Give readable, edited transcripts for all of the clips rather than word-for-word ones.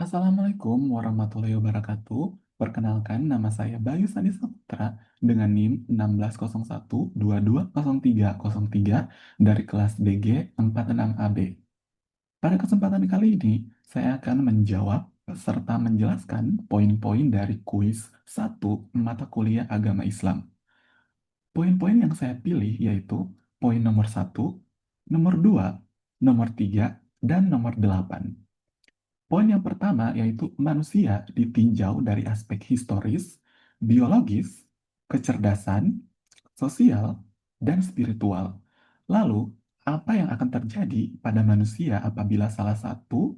Assalamualaikum warahmatullahi wabarakatuh. Perkenalkan, nama saya Bayu Sandi Saputra dengan NIM 1601220303 dari kelas BG 46AB. Pada kesempatan kali ini, saya akan menjawab serta menjelaskan poin-poin dari kuis 1 mata kuliah agama Islam. Poin-poin yang saya pilih yaitu poin nomor 1, nomor 2, nomor 3, dan nomor 8. Poin yang pertama yaitu manusia ditinjau dari aspek historis, biologis, kecerdasan, sosial, dan spiritual. Lalu, apa yang akan terjadi pada manusia apabila salah satu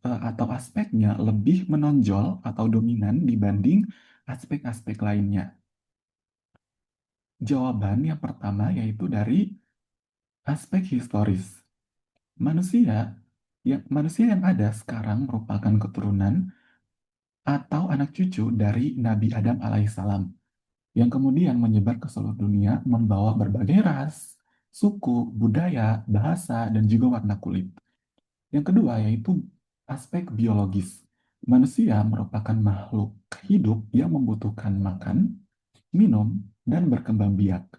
atau aspeknya lebih menonjol atau dominan dibanding aspek-aspek lainnya? Jawaban yang pertama yaitu dari aspek historis. Manusia yang ada sekarang merupakan keturunan atau anak cucu dari Nabi Adam alaihissalam yang kemudian menyebar ke seluruh dunia membawa berbagai ras, suku, budaya, bahasa, dan juga warna kulit. Yang kedua yaitu aspek biologis. Manusia merupakan makhluk hidup yang membutuhkan makan, minum, dan berkembang biak.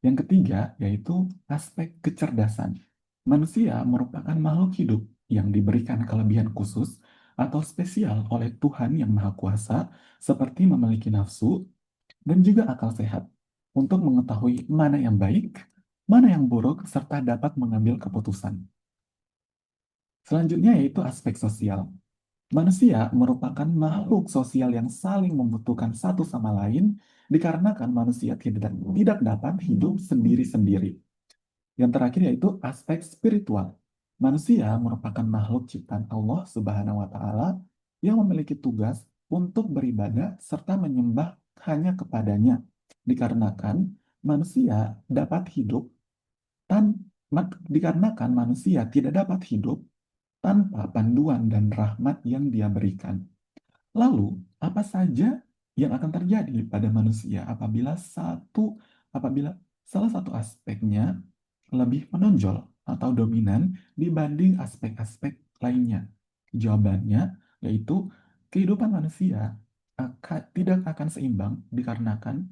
Yang ketiga yaitu aspek kecerdasan. Manusia merupakan makhluk hidup yang diberikan kelebihan khusus atau spesial oleh Tuhan Yang Maha Kuasa, seperti memiliki nafsu dan juga akal sehat untuk mengetahui mana yang baik, mana yang buruk, serta dapat mengambil keputusan. Selanjutnya yaitu aspek sosial. Manusia merupakan makhluk sosial yang saling membutuhkan satu sama lain dikarenakan manusia tidak dapat hidup sendiri-sendiri. Yang terakhir yaitu aspek spiritual. Manusia merupakan makhluk ciptaan Allah Subhanahu wa taala yang memiliki tugas untuk beribadah serta menyembah hanya kepadanya. Dikarenakan manusia dapat hidup dikarenakan manusia tidak dapat hidup tanpa panduan dan rahmat yang Dia berikan. Lalu, apa saja yang akan terjadi pada manusia apabila salah satu aspeknya lebih menonjol atau dominan dibanding aspek-aspek lainnya? Jawabannya yaitu kehidupan manusia tidak akan seimbang dikarenakan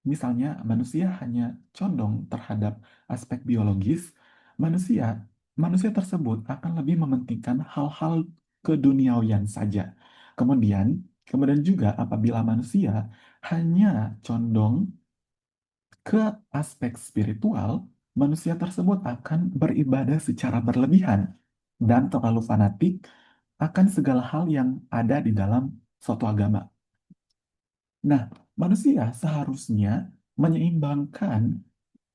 misalnya manusia hanya condong terhadap aspek biologis, manusia manusia tersebut akan lebih mementingkan hal-hal keduniawian saja. Kemudian, kemudian juga apabila manusia hanya condong ke aspek spiritual, manusia tersebut akan beribadah secara berlebihan dan terlalu fanatik akan segala hal yang ada di dalam suatu agama. Nah, manusia seharusnya menyeimbangkan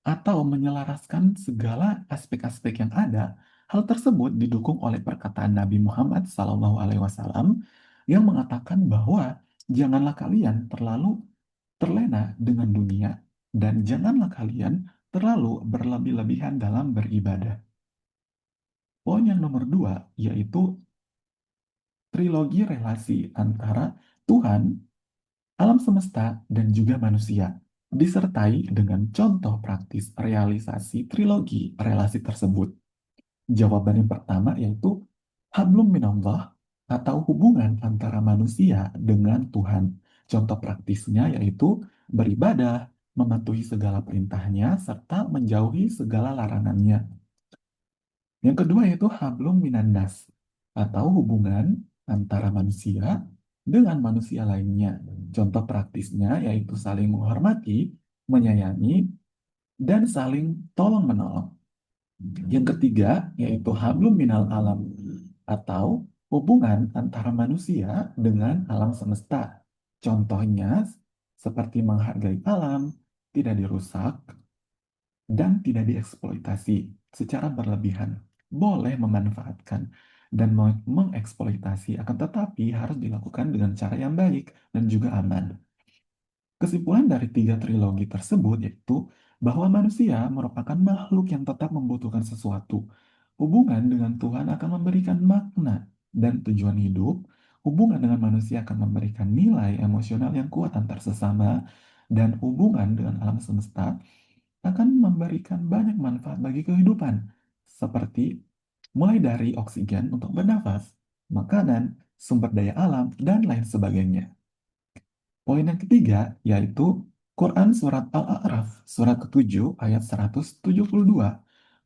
atau menyelaraskan segala aspek-aspek yang ada. Hal tersebut didukung oleh perkataan Nabi Muhammad SAW yang mengatakan bahwa janganlah kalian terlalu terlena dengan dunia dan janganlah kalian terlalu berlebih-lebihan dalam beribadah. Poin yang nomor dua yaitu trilogi relasi antara Tuhan, alam semesta, dan juga manusia, disertai dengan contoh praktis realisasi trilogi relasi tersebut. Jawaban yang pertama yaitu hablum minallah atau hubungan antara manusia dengan Tuhan. Contoh praktisnya yaitu beribadah, mematuhi segala perintahnya, serta menjauhi segala larangannya. Yang kedua yaitu hablum minannas atau hubungan antara manusia dengan manusia lainnya. Contoh praktisnya yaitu saling menghormati, menyayangi, dan saling tolong-menolong. Yang ketiga yaitu hablum minal alam atau hubungan antara manusia dengan alam semesta. Contohnya seperti menghargai alam, tidak dirusak, dan tidak dieksploitasi secara berlebihan. Boleh memanfaatkan dan mengeksploitasi, akan tetapi harus dilakukan dengan cara yang baik dan juga aman. Kesimpulan dari tiga trilogi tersebut yaitu bahwa manusia merupakan makhluk yang tetap membutuhkan sesuatu. Hubungan dengan Tuhan akan memberikan makna dan tujuan hidup. Hubungan dengan manusia akan memberikan nilai emosional yang kuat antar sesama. Dan hubungan dengan alam semesta akan memberikan banyak manfaat bagi kehidupan. Seperti mulai dari oksigen untuk bernafas, makanan, sumber daya alam, dan lain sebagainya. Poin yang ketiga yaitu Quran Surat Al-A'raf, Surat ke-7 ayat 172,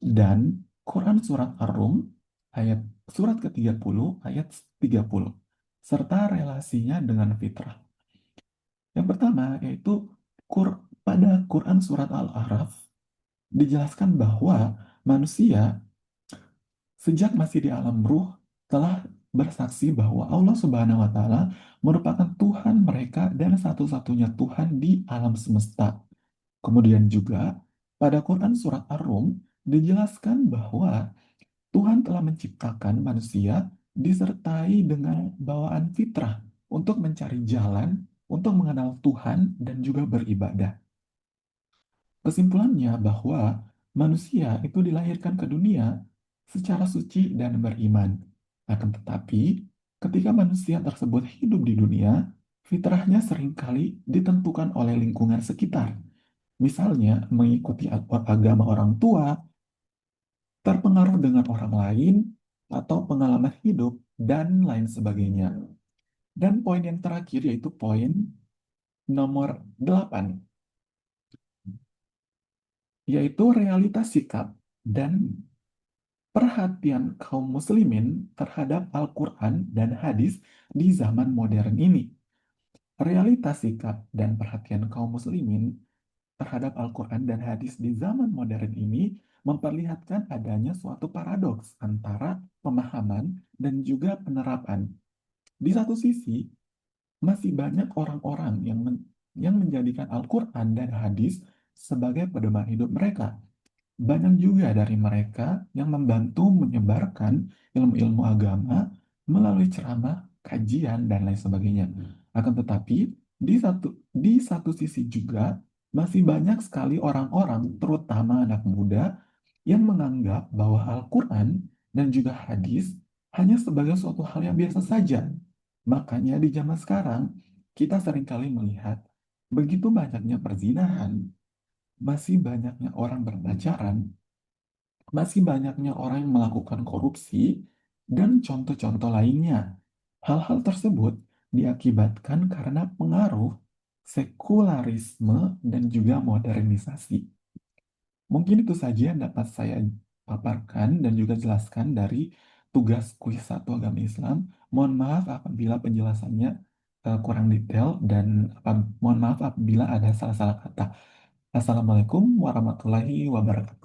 dan Quran Surat Ar-Rum, ayat Surat ke-30 ayat 30, serta relasinya dengan fitrah. Yang pertama yaitu pada Quran Surat Al-A'raf dijelaskan bahwa manusia sejak masih di alam ruh telah bersaksi bahwa Allah Subhanahu wa Ta'ala merupakan Tuhan mereka dan satu-satunya Tuhan di alam semesta. Kemudian juga pada Quran Surat Ar-Rum dijelaskan bahwa Tuhan telah menciptakan manusia disertai dengan bawaan fitrah untuk mencari jalan, untuk mengenal Tuhan dan juga beribadah. Kesimpulannya bahwa manusia itu dilahirkan ke dunia secara suci dan beriman. Akan tetapi, ketika manusia tersebut hidup di dunia, fitrahnya seringkali ditentukan oleh lingkungan sekitar. Misalnya, mengikuti agama orang tua, terpengaruh dengan orang lain, atau pengalaman hidup, dan lain sebagainya. Dan poin yang terakhir yaitu poin nomor 8, yaitu realitas sikap dan perhatian kaum muslimin terhadap Al-Quran dan hadis di zaman modern ini. Realitas sikap dan perhatian kaum muslimin terhadap Al-Quran dan hadis di zaman modern ini memperlihatkan adanya suatu paradoks antara pemahaman dan juga penerapan. Di satu sisi, masih banyak orang-orang yang menjadikan Al-Quran dan hadis sebagai pedoman hidup mereka. Banyak juga dari mereka yang membantu menyebarkan ilmu-ilmu agama melalui ceramah, kajian, dan lain sebagainya. Akan tetapi, di satu sisi juga masih banyak sekali orang-orang, terutama anak muda, yang menganggap bahwa Al-Quran dan juga hadis hanya sebagai suatu hal yang biasa saja. Makanya di zaman sekarang, kita seringkali melihat begitu banyaknya perzinahan, masih banyaknya orang berpacaran, masih banyaknya orang yang melakukan korupsi, dan contoh-contoh lainnya. Hal-hal tersebut diakibatkan karena pengaruh sekularisme dan juga modernisasi. Mungkin itu saja yang dapat saya paparkan dan juga jelaskan dari tugas kuis satu agama Islam. Mohon maaf apabila penjelasannya kurang detail dan mohon maaf apabila ada salah-salah kata. Assalamualaikum warahmatullahi wabarakatuh.